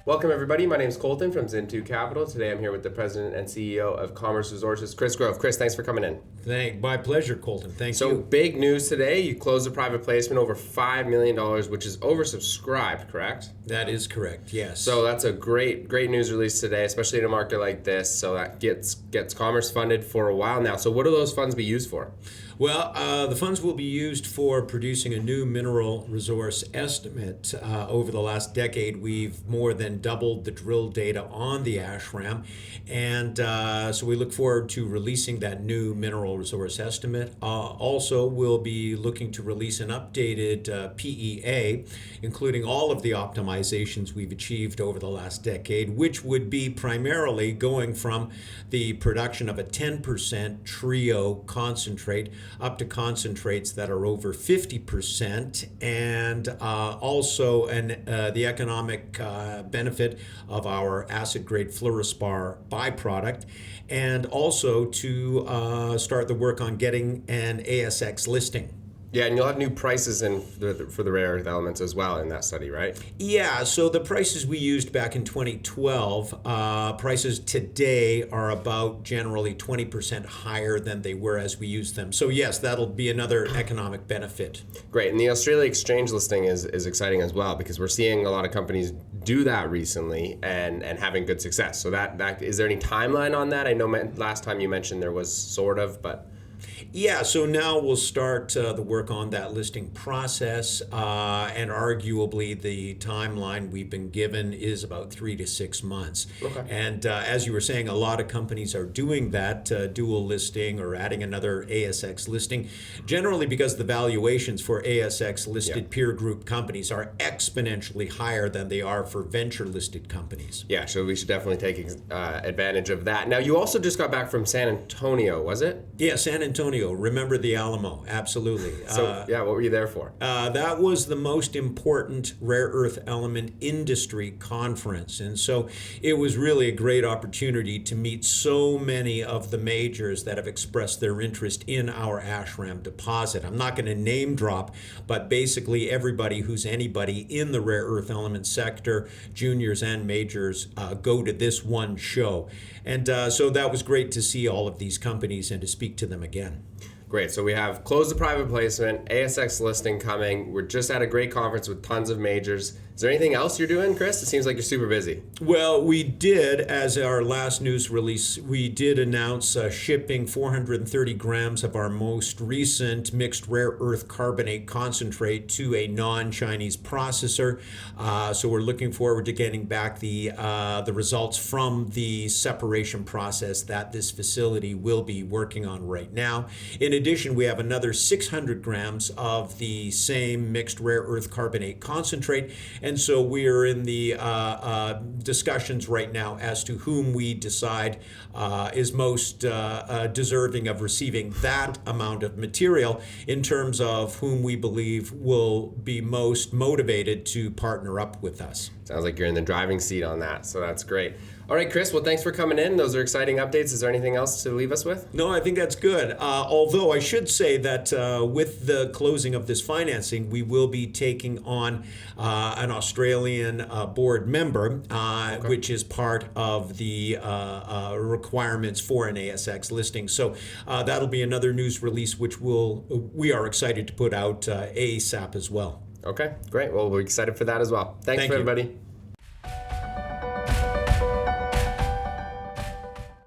Welcome, everybody. My name is Colton from Zintu Capital. Today I'm here with the President and CEO of Commerce Resources, Chris Grove. Chris, thanks for coming in. My pleasure, Colton. Thank you. So, big news today. You closed a private placement over $5 million, which is oversubscribed, correct? That is correct, yes. So that's a great news release today, especially in a market like this. So that gets Commerce funded for a while now. So what do those funds be used for? Well, the funds will be used for producing a new mineral resource estimate. Over the last decade, we've more than doubled the drill data on the Ashram, and so we look forward to releasing that new mineral resource estimate. Also, we'll be looking to release an updated PEA, including all of the optimizations we've achieved over the last decade, which would be primarily going from the production of a 10% trio concentrate up to concentrates that are over 50%, and also the economic benefit of our acid-grade fluorspar byproduct, and also to start the work on getting an ASX listing. Yeah, and you'll have new prices for the rare earth elements as well in that study, right? Yeah, so the prices we used back in 2012, prices today are about generally 20% higher than they were as we used them. So yes, that'll be another economic benefit. Great, and the Australia exchange listing is exciting as well, because we're seeing a lot of companies do that recently and having good success. So that is there any timeline on that? I know last time you mentioned there was sort of, but... Yeah, so now we'll start the work on that listing process, and arguably the timeline we've been given is about 3 to 6 months. Okay. And as you were saying, a lot of companies are doing that dual listing or adding another ASX listing, generally because the valuations for ASX listed peer group companies are exponentially higher than they are for venture listed companies. Yeah, so we should definitely take advantage of that. Now, you also just got back from San Antonio, was it? Yeah, San Antonio. Remember the Alamo, absolutely. So, what were you there for? That was the most important rare earth element industry conference. And so it was really a great opportunity to meet so many of the majors that have expressed their interest in our Ashram deposit. I'm not going to name drop, but basically everybody who's anybody in the rare earth element sector, juniors and majors, go to this one show. And so that was great to see all of these companies and to speak to them again. Great. So we have closed the private placement, ASX listing coming. We're just at a great conference with tons of majors. Is there anything else you're doing, Chris? It seems like you're super busy. Well, we did, as our last news release, we did announce shipping 430 grams of our most recent mixed rare earth carbonate concentrate to a non-Chinese processor. So we're looking forward to getting back the results from the separation process that this facility will be working on right now. In addition, we have another 600 grams of the same mixed rare earth carbonate concentrate. And so we are in the discussions right now as to whom we decide is most deserving of receiving that amount of material, in terms of whom we believe will be most motivated to partner up with us. Sounds like you're in the driving seat on that, so that's great. All right, Chris, well, thanks for coming in. Those are exciting updates. Is there anything else to leave us with? No, I think that's good. Although I should say that with the closing of this financing, we will be taking on an Australian board member, which is part of the requirements for an ASX listing. So that'll be another news release, which we are excited to put out ASAP as well. Okay, great. Well, we're excited for that as well. Thanks, everybody.